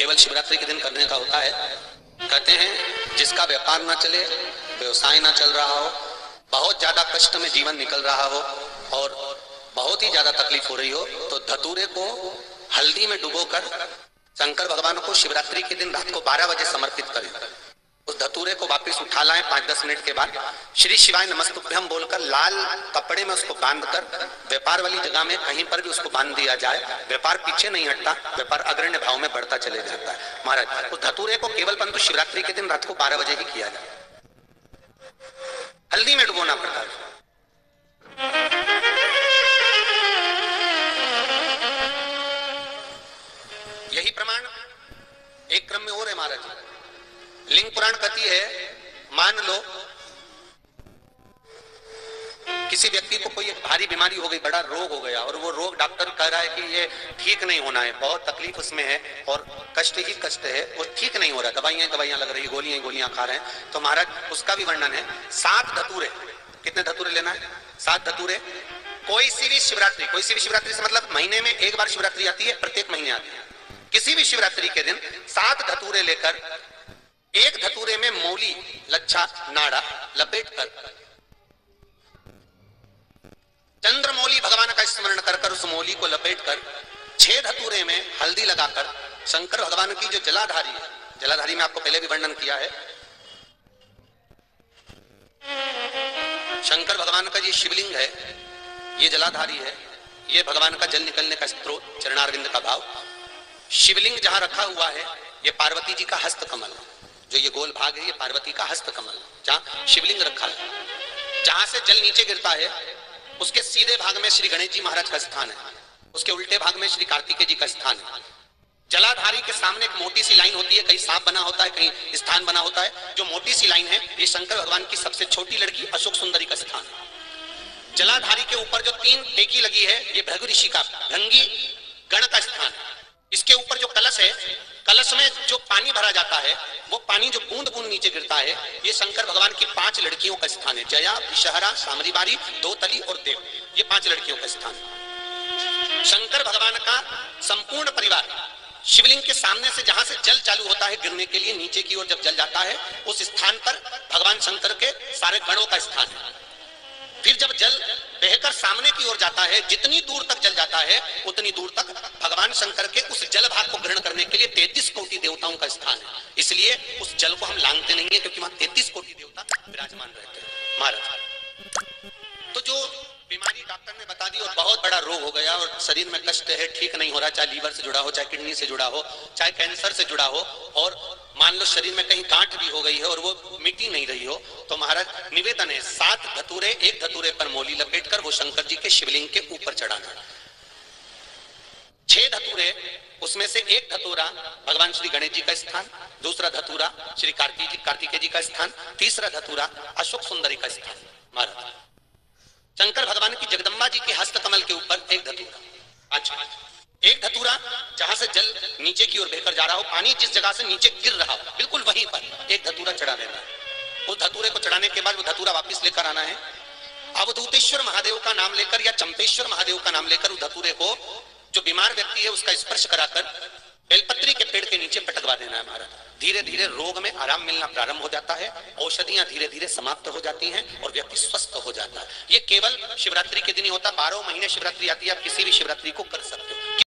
केवल शिवरात्रि के दिन करने का होता है। कहते हैं जिसका व्यापार ना चले, व्यवसाय ना चल रहा हो, बहुत ज्यादा कष्ट में जीवन निकल रहा हो और बहुत ही ज्यादा तकलीफ हो रही हो, तो धतूरे को हल्दी में डुबोकर शंकर भगवान को शिवरात्रि के दिन रात को 12 बजे समर्पित करें। उस धतूरे को वापस उठा लाएं 5-10 मिनट के बाद, श्री शिवाय नमस्तुभ्यम बोलकर लाल कपड़े में उसको बांधकर व्यापार वाली जगह में कहीं पर भी उसको बांध दिया जाए। व्यापार पीछे नहीं हटता, व्यापार अग्रण्य भाव में बढ़ता चले जाता है। महाराज, उस धतूरे को केवल परंतु शिवरात्रि के दिन रात को 12 बजे ही किया जाए, हल्दी में डुबोना पड़ता है। यही प्रमाण एक क्रम में और है महाराज। लिंग पुराण कहती है, मान लो किसी व्यक्ति को कोई एक भारी बीमारी हो गई, बड़ा रोग हो गया और वो रोग डॉक्टर कह रहा है कि ये ठीक नहीं होना है, बहुत तकलीफ उसमें है और कष्ट ही कष्ट है, वो ठीक नहीं हो रहा, दवाइयां लग रही, गोलियां खा रहे हैं। तो महाराज उसका भी वर्णन है। 7 धतूरे, कितने धतूरे लेना है? 7 धतूरे। कोई सी भी शिवरात्रि से मतलब महीने में एक बार शिवरात्रि आती है, प्रत्येक महीने आती है। किसी भी शिवरात्रि के दिन 7 धतूरे लेकर एक धतूरे में मौली, लच्छा, नाड़ा लपेटकर चंद्रमौली भगवान का स्मरण कर उस मौली को लपेटकर 6 धतूरे में हल्दी लगाकर शंकर भगवान की जो जलाधारी है, जलाधारी में आपको पहले भी वर्णन किया है, शंकर भगवान का ये शिवलिंग है, ये जलाधारी है, ये भगवान का जल निकलने का स्त्रोत, चरणारविंद का भाव। शिवलिंग जहां रखा हुआ है, ये पार्वती जी का हस्त कमल, जो ये गोल भाग है, ये पार्वती का हस्त कमल, जहां शिवलिंग रखा है। जहां से जल नीचे गिरता है उसके सीधे भाग में श्री गणेश जी महाराज का स्थान है, उसके उल्टे भाग में श्री कार्तिकेय जी का स्थान है। जलाधारी के सामने एक मोटी सी लाइन होती है, कहीं सांप बना होता है, कहीं स्थान बना होता है। जो मोटी सी लाइन है, ये शंकर भगवान की सबसे छोटी लड़की अशोक सुंदरी का स्थान है। जलाधारी के ऊपर जो 3 टेकी लगी है, ये भृगु ऋषि का भृंगी गण का स्थान है। इसके ऊपर जो कलश है, कलश में जो पानी भरा जाता है, वो पानी जो बूंद बूंद नीचे गिरता है, ये शंकर भगवान की 5 लड़कियों का स्थान है। जया, विषहरा, सामरीबारी, दोतली और देव, ये 5 लड़कियों का स्थान है। शंकर भगवान का संपूर्ण परिवार शिवलिंग के सामने से, जहां से जल चालू होता है गिरने के लिए नीचे की ओर जब जल जाता है, उस स्थान पर भगवान शंकर के सारे गणों का स्थान है। फिर जब जल बहकर सामने की ओर जाता है, जितनी दूर तक जल जाता है उतनी दूर तक भगवान शंकर के उस जल भाग को ग्रहण करने के लिए 33 कोटि देवताओं का स्थान है। इसलिए उस जल को हम लांघते नहीं है, क्योंकि वहां 33 कोटि देवता विराजमान रहते हैं। महाराज, तो जो बीमारी डॉक्टर ने बता दी और बहुत बड़ा रोग हो गया और शरीर में कष्ट है, ठीक नहीं हो रहा, चाहे लीवर से जुड़ा हो, चाहे किडनी से जुड़ा हो, चाहे कैंसर से जुड़ा हो, और मान लो शरीर में कहीं गांठ भी हो गई है और वो मिटी नहीं रही हो, तो महाराज निवेदन है 7 धतूरे, एक धतूरे पर मौली लपेटकर वो शंकर जी के शिवलिंग के ऊपर चढ़ाना। 6 धतूरे, उसमें से एक धतूरा भगवान श्री गणेश जी का स्थान, दूसरा धतूरा श्री कार्तिकेय जी का स्थान, तीसरा धतूरा अशोक सुंदरी का स्थान। महाराज, शंकर भगवान की जगदम्बा जी के हस्त कमल के ऊपर एक धतूरा। अच्छा, एक धतूरा जहां से जल नीचे की ओर बहकर जा रहा हो, पानी जिस जगह से नीचे गिर रहा हो, बिल्कुल वहीं पर एक धतूरा चढ़ा देना है। उस धतूरे को चढ़ाने के बाद वो धतूरा वापस लेकर आना है। अवधूतेश्वर महादेव का नाम लेकर या चंपेश्वर महादेव का नाम लेकर उस धतूरे को, जो बीमार व्यक्ति है उसका स्पर्श कराकर बेलपत्री के पेड़ के नीचे पटकवा देना है। महाराज, धीरे धीरे रोग में आराम मिलना प्रारंभ हो जाता है, औषधियां धीरे धीरे समाप्त हो जाती हैं और व्यक्ति स्वस्थ हो जाता है। ये केवल शिवरात्रि के दिन ही होता, 12 महीने शिवरात्रि आती है, आप किसी भी शिवरात्रि को कर सकते हो।